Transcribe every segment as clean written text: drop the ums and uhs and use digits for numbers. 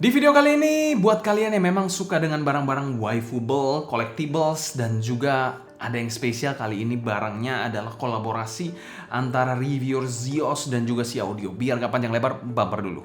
Di video kali ini, buat kalian yang memang suka dengan barang-barang waifuable, collectibles, dan juga ada yang spesial kali ini barangnya adalah kolaborasi antara reviewer Zeos dan juga si Audio. Biar gak panjang lebar, bumper dulu.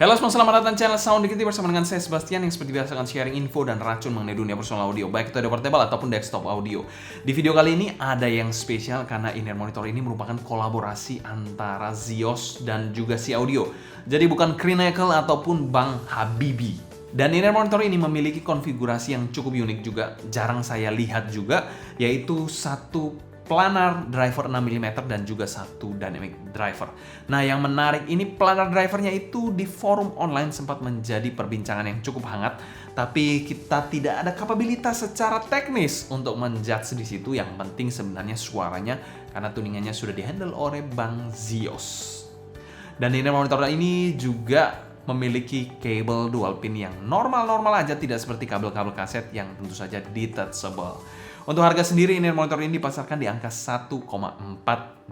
Halo semua, selamat datang channel Sound Dikiti bersama dengan saya Sebastian yang seperti biasa akan sharing info dan racun mengenai dunia personal audio, baik itu audio portable ataupun desktop audio. Di video kali ini ada yang spesial karena in-ear monitor ini merupakan kolaborasi antara Zeos dan juga si Audio. Jadi bukan Crinacle ataupun Bang Habibie. Dan in-ear monitor ini memiliki konfigurasi yang cukup unik juga, jarang saya lihat juga, yaitu satu planar driver 6mm dan juga satu dynamic driver. Nah, yang menarik ini planar drivernya itu di forum online sempat menjadi perbincangan yang cukup hangat, tapi kita tidak ada kapabilitas secara teknis untuk menjudge di situ. Yang penting sebenarnya suaranya karena tuningannya sudah dihandle oleh Bang Zeos. Dan in-ear monitor ini juga memiliki kabel dual pin yang normal-normal aja, tidak seperti kabel-kabel kaset yang tentu saja detachable. Untuk harga sendiri, in-ear monitor ini dipasarkan di angka 1,4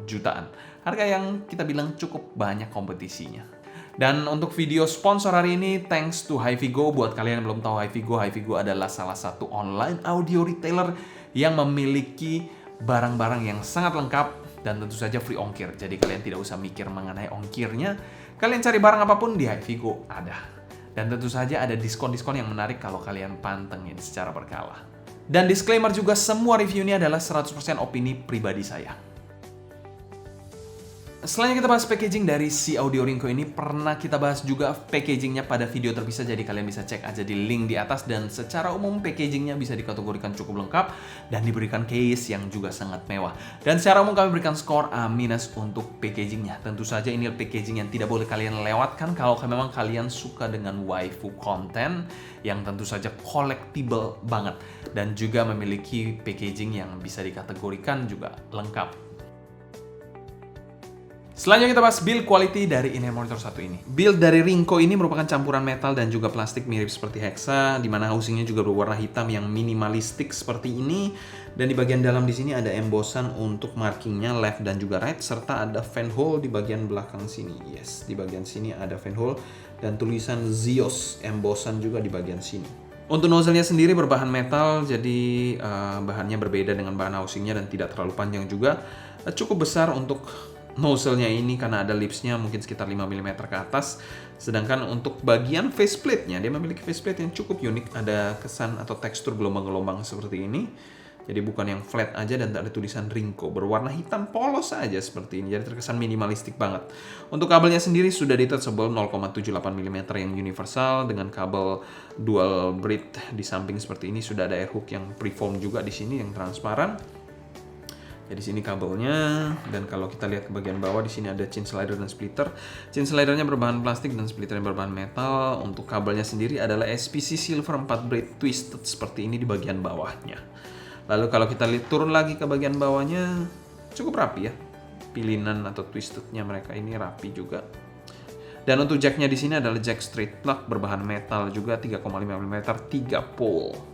jutaan. Harga yang kita bilang cukup banyak kompetisinya. Dan untuk video sponsor hari ini, thanks to HiFiGo. Buat kalian yang belum tahu HiFiGo adalah salah satu online audio retailer yang memiliki barang-barang yang sangat lengkap dan tentu saja free ongkir. Jadi kalian tidak usah mikir mengenai ongkirnya. Kalian cari barang apapun di HiFiGo ada. Dan tentu saja ada diskon-diskon yang menarik kalau kalian pantengin secara berkala. Dan disclaimer juga, semua review ini adalah 100% opini pribadi saya. Selanjutnya kita bahas packaging dari si Audio Ringco ini. Pernah kita bahas juga packagingnya pada video terpisah, jadi kalian bisa cek aja di link di atas. Dan secara umum packagingnya bisa dikategorikan cukup lengkap dan diberikan case yang juga sangat mewah. Dan secara umum kami berikan skor A- untuk packagingnya. Tentu saja ini packaging yang tidak boleh kalian lewatkan kalau memang kalian suka dengan waifu content yang tentu saja collectible banget dan juga memiliki packaging yang bisa dikategorikan juga lengkap. Selanjutnya kita bahas build quality dari in-ear monitor satu ini. Build dari Ringco ini merupakan campuran metal dan juga plastik mirip seperti Hexa, di mana housingnya juga berwarna hitam yang minimalistik seperti ini. Dan di bagian dalam di sini ada embossan untuk markingnya left dan juga right, serta ada fan hole di bagian belakang sini. Yes, di bagian sini ada fan hole dan tulisan Zeos embossan juga di bagian sini. Untuk nozzle-nya sendiri berbahan metal, jadi bahannya berbeda dengan bahan housingnya dan tidak terlalu panjang juga. Cukup besar untuk nozzle-nya ini karena ada lipsnya mungkin sekitar 5 mm ke atas. Sedangkan untuk bagian faceplate-nya, dia memiliki faceplate yang cukup unik. Ada kesan atau tekstur gelombang-gelombang seperti ini. Jadi bukan yang flat aja dan tak ada tulisan Ringco. Berwarna hitam polos aja seperti ini. Jadi terkesan minimalistik banget. Untuk kabelnya sendiri sudah detachable 0,78 mm yang universal dengan kabel dual braid di samping seperti ini. Sudah ada air hook yang preform juga di sini yang transparan. Jadi sini kabelnya, dan kalau kita lihat ke bagian bawah di sini ada chin slider dan splitter. Chin slidernya berbahan plastik dan splitternya berbahan metal. Untuk kabelnya sendiri adalah SPC silver 4 braid twisted seperti ini di bagian bawahnya. Lalu kalau kita lihat turun lagi ke bagian bawahnya, cukup rapi ya. Pilinan atau twistednya mereka ini rapi juga. Dan untuk jacknya di sini adalah jack straight plug berbahan metal juga 3,5 mm 3 pole.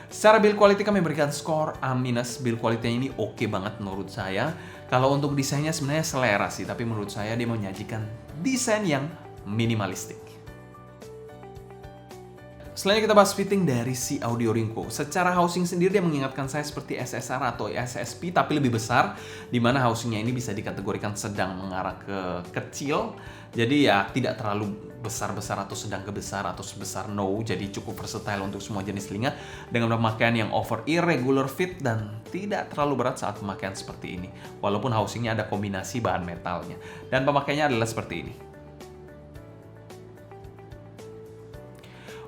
Secara build quality kami berikan skor A-. Build quality ini oke banget menurut saya. Kalau untuk desainnya sebenarnya selera sih, tapi menurut saya dia menyajikan desain yang minimalistik. Selanjutnya kita bahas fitting dari si Audio Ringco. Secara housing sendiri dia mengingatkan saya seperti SSR atau SSP tapi lebih besar, di mana housingnya ini bisa dikategorikan sedang mengarah ke kecil. Jadi ya tidak terlalu besar-besar atau sedang ke besar atau sebesar no. Jadi cukup versatile untuk semua jenis telinga dengan pemakaian yang over ear, regular fit, dan tidak terlalu berat saat pemakaian seperti ini. Walaupun housingnya ada kombinasi bahan metalnya. Dan pemakaiannya adalah seperti ini.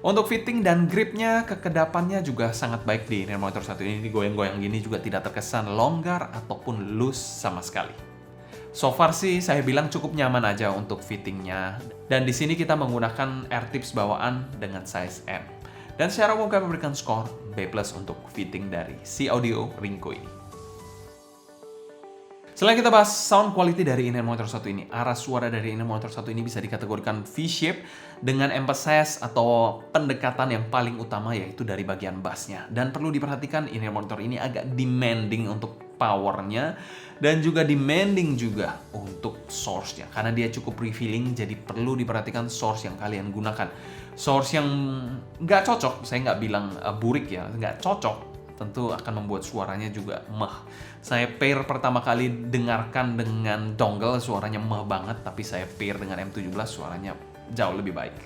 Untuk fitting dan gripnya, kekedapannya juga sangat baik di in-ear monitor satu ini. Goyang-goyang gini juga tidak terkesan longgar ataupun loose sama sekali. So far sih saya bilang cukup nyaman aja untuk fittingnya. Dan di sini kita menggunakan air tips bawaan dengan size M. Dan secara umum kami memberikan skor B+ untuk fitting dari si Audio Ringco ini. Setelah kita bahas sound quality dari in-ear monitor satu ini, arah suara dari in-ear monitor satu ini bisa dikategorikan V-shape dengan emphasis atau pendekatan yang paling utama yaitu dari bagian bassnya. Dan perlu diperhatikan in-ear monitor ini agak demanding untuk powernya, dan juga demanding juga untuk source-nya. Karena dia cukup revealing, jadi perlu diperhatikan source yang kalian gunakan. Source yang nggak cocok, saya nggak bilang burik ya, nggak cocok, tentu akan membuat suaranya juga meh. Saya pair pertama kali dengarkan dengan dongle, suaranya meh banget, tapi saya pair dengan M17, suaranya jauh lebih baik.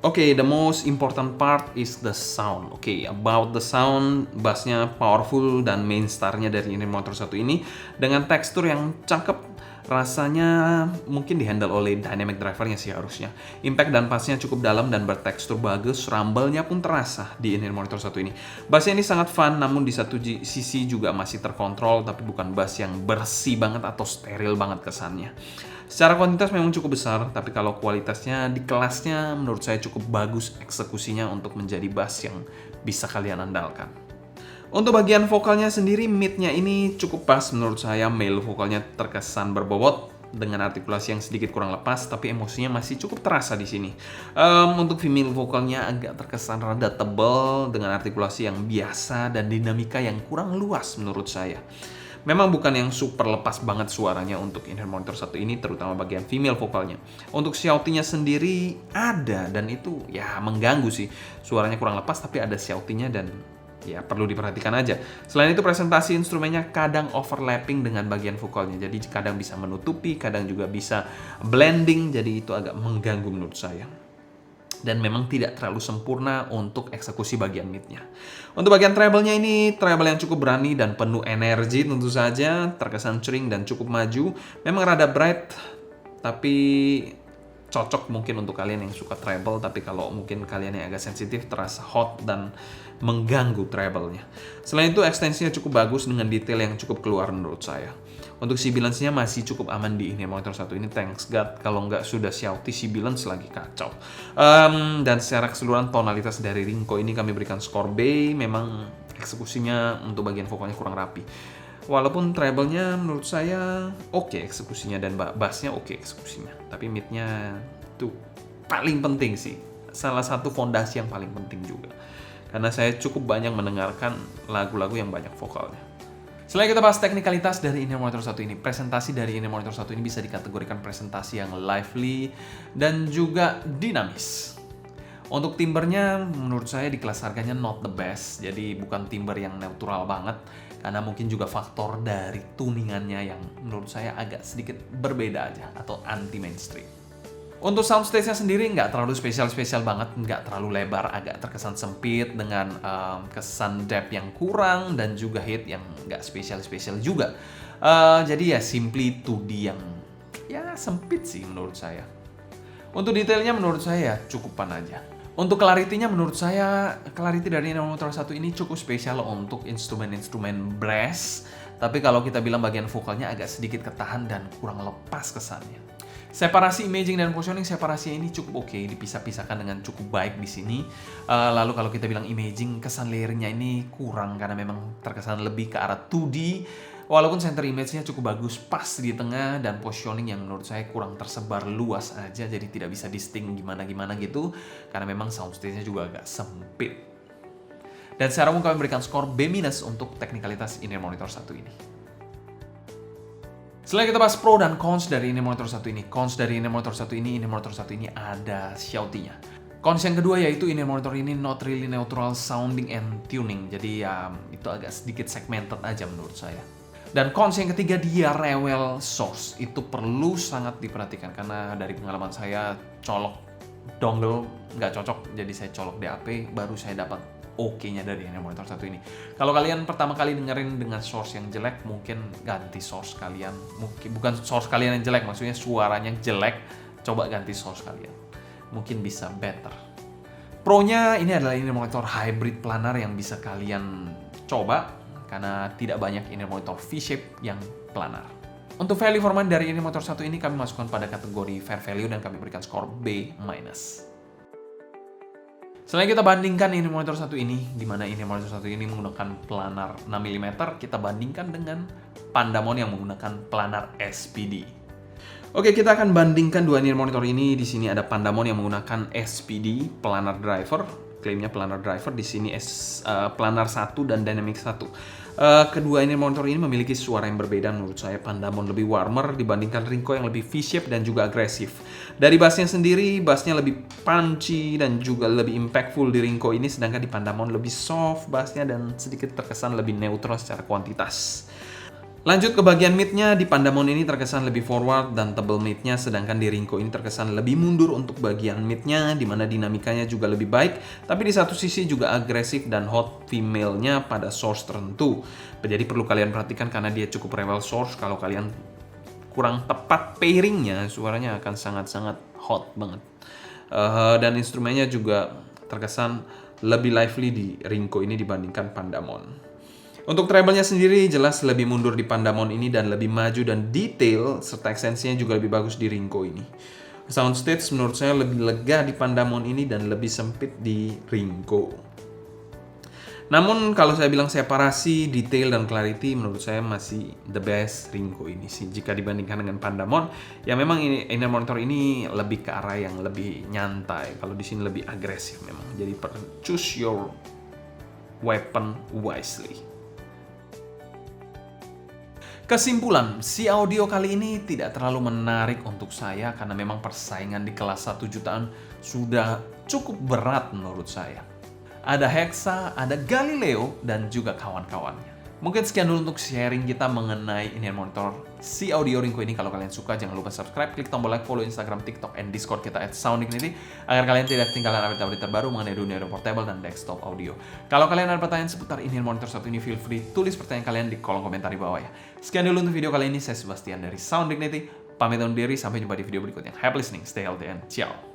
Oke, the most important part is the sound. Oke, about the sound, bassnya powerful dan main star-nya dari ini motor satu ini dengan tekstur yang cakep, rasanya mungkin dihandle oleh dynamic drivernya sih harusnya. Impact dan bassnya cukup dalam dan bertekstur bagus, rumble-nya pun terasa di ini monitor satu ini. Bassnya ini sangat fun, namun di satu sisi juga masih terkontrol, tapi bukan bass yang bersih banget atau steril banget kesannya. Secara kuantitas memang cukup besar, tapi kalau kualitasnya di kelasnya menurut saya cukup bagus eksekusinya untuk menjadi bass yang bisa kalian andalkan. Untuk bagian vokalnya sendiri, mid-nya ini cukup pas menurut saya. Male vokalnya terkesan berbobot dengan artikulasi yang sedikit kurang lepas, tapi emosinya masih cukup terasa di sini. Untuk female vokalnya agak terkesan rada tebal dengan artikulasi yang biasa dan dinamika yang kurang luas menurut saya. Memang bukan yang super lepas banget suaranya untuk in-ear monitor satu ini, terutama bagian female vokalnya. Untuk shouty-nya sendiri ada, dan itu ya mengganggu sih. Suaranya kurang lepas tapi ada shouty-nya dan ya perlu diperhatikan aja. Selain itu presentasi instrumennya kadang overlapping dengan bagian vokalnya. Jadi kadang bisa menutupi, kadang juga bisa blending, jadi itu agak mengganggu menurut saya. Dan memang tidak terlalu sempurna untuk eksekusi bagian mid-nya. Untuk bagian treble-nya ini, treble yang cukup berani dan penuh energi tentu saja, terkesan cering dan cukup maju. Memang rada bright, tapi cocok mungkin untuk kalian yang suka treble, tapi kalau mungkin kalian yang agak sensitif terasa hot dan mengganggu treble-nya. Selain itu ekstensinya cukup bagus dengan detail yang cukup keluar menurut saya. Untuk sibilance-nya masih cukup aman di ini monitor satu ini, thanks God. Kalau nggak sudah shouty, sibilance lagi kacau. Dan secara keseluruhan tonalitas dari Ringko ini kami berikan skor B. Memang eksekusinya untuk bagian vokalnya kurang rapi. Walaupun treble-nya menurut saya oke eksekusinya dan bass-nya oke eksekusinya. Tapi mid-nya itu paling penting sih. Salah satu fondasi yang paling penting juga. Karena saya cukup banyak mendengarkan lagu-lagu yang banyak vokalnya. Selain kita bahas teknikalitas dari in-ear monitor satu ini, presentasi dari in-ear monitor satu ini bisa dikategorikan presentasi yang lively dan juga dinamis. Untuk timbernya menurut saya di kelas harganya not the best, jadi bukan timber yang neutral banget, karena mungkin juga faktor dari tuningannya yang menurut saya agak sedikit berbeda aja atau anti mainstream. Untuk soundstage-nya sendiri nggak terlalu spesial-spesial banget, nggak terlalu lebar, agak terkesan sempit dengan kesan depth yang kurang dan juga hit yang nggak spesial-spesial juga. Jadi ya simply 2D yang ya sempit sih menurut saya. Untuk detailnya menurut saya cukupan aja. Untuk clarity-nya menurut saya, clarity dari in-ear monitor satu ini cukup spesial untuk instrumen-instrumen brass. Tapi kalau kita bilang bagian vokalnya agak sedikit ketahan dan kurang lepas kesannya. Separasi imaging dan positioning, separasinya ini cukup oke, dipisah-pisahkan dengan cukup baik di sini. Lalu kalau kita bilang imaging, kesan layering-nya ini kurang karena memang terkesan lebih ke arah 2D. Walaupun center image-nya cukup bagus pas di tengah dan positioning yang menurut saya kurang tersebar luas aja, jadi tidak bisa distinct gimana-gimana gitu. Karena memang soundstage-nya juga agak sempit. Dan secara umum kami berikan skor B- untuk teknikalitas in-ear monitor satu ini. Setelah kita bahas pro dan cons dari in-ear monitor satu ini. Cons dari in-ear monitor satu ini ada shouty-nya. Cons yang kedua yaitu in-ear monitor ini not really neutral sounding and tuning. Jadi ya itu agak sedikit segmented aja menurut saya. Dan cons yang ketiga dia rewel source. Itu perlu sangat diperhatikan karena dari pengalaman saya colok dongle nggak cocok. Jadi saya colok DAP baru saya dapat oke-nya dari in-ear monitor satu ini. Kalau kalian pertama kali dengerin dengan source yang jelek, mungkin ganti source kalian. Mungkin bukan source kalian yang jelek, maksudnya suaranya jelek, coba ganti source kalian. Mungkin bisa better. Pro-nya ini adalah in-ear monitor hybrid planar yang bisa kalian coba karena tidak banyak in-ear monitor V-shape yang planar. Untuk value for money dari in-ear monitor satu ini kami masukkan pada kategori fair value dan kami berikan skor B-. Selain kita bandingkan in-ear monitor satu ini, di mana in-ear monitor satu ini menggunakan planar 6 mm, kita bandingkan dengan Pandamon yang menggunakan planar SPD. Oke, kita akan bandingkan dua in-ear monitor ini. Di sini ada Pandamon yang menggunakan SPD planar driver, klaimnya planar driver. Di sini planar 1 dan dynamic 1. Kedua ini monitor ini memiliki suara yang berbeda menurut saya. Pandamon lebih warmer dibandingkan Rinko yang lebih V-shape dan juga agresif. Dari bassnya sendiri, bassnya lebih punchy dan juga lebih impactful di Rinko ini, sedangkan di Pandamon lebih soft bassnya dan sedikit terkesan lebih neutral secara kuantitas. Lanjut ke bagian mid-nya, di Pandamon ini terkesan lebih forward dan tebal mid-nya, sedangkan di Rinko ini terkesan lebih mundur untuk bagian mid-nya, di mana dinamikanya juga lebih baik, tapi di satu sisi juga agresif dan hot female-nya pada source tertentu. Jadi perlu kalian perhatikan karena dia cukup revel source, kalau kalian kurang tepat pairing-nya, suaranya akan sangat-sangat hot banget. Dan instrumennya juga terkesan lebih lively di Rinko ini dibandingkan Pandamon. Untuk treble-nya sendiri jelas lebih mundur di Pandamon ini dan lebih maju dan detail serta ekstensinya juga lebih bagus di Rinko ini. Soundstage menurut saya lebih lega di Pandamon ini dan lebih sempit di Rinko. Namun kalau saya bilang separasi, detail, dan clarity menurut saya masih the best Rinko ini sih jika dibandingkan dengan Pandamon. Ya memang ini inner monitor ini lebih ke arah yang lebih nyantai. Kalau di sini lebih agresif memang. Jadi choose your weapon wisely. Kesimpulan, si audio kali ini tidak terlalu menarik untuk saya karena memang persaingan di kelas 1 jutaan sudah cukup berat menurut saya. Ada Hexa, ada Galileo, dan juga kawan-kawannya. Mungkin sekian dulu untuk sharing kita mengenai in-ear monitor si audio Rinko ini. Kalau kalian suka, jangan lupa subscribe, klik tombol like, follow Instagram, TikTok, and Discord kita @sounddignity agar kalian tidak ketinggalan update-update terbaru mengenai dunia audio portable dan desktop audio. Kalau kalian ada pertanyaan seputar in-ear monitor satu ini, feel free tulis pertanyaan kalian di kolom komentar di bawah ya. Sekian dulu untuk video kali ini, saya Sebastian dari Sound Dignity. Pamit undur diri, sampai jumpa di video berikutnya. Happy listening, stay healthy, and ciao!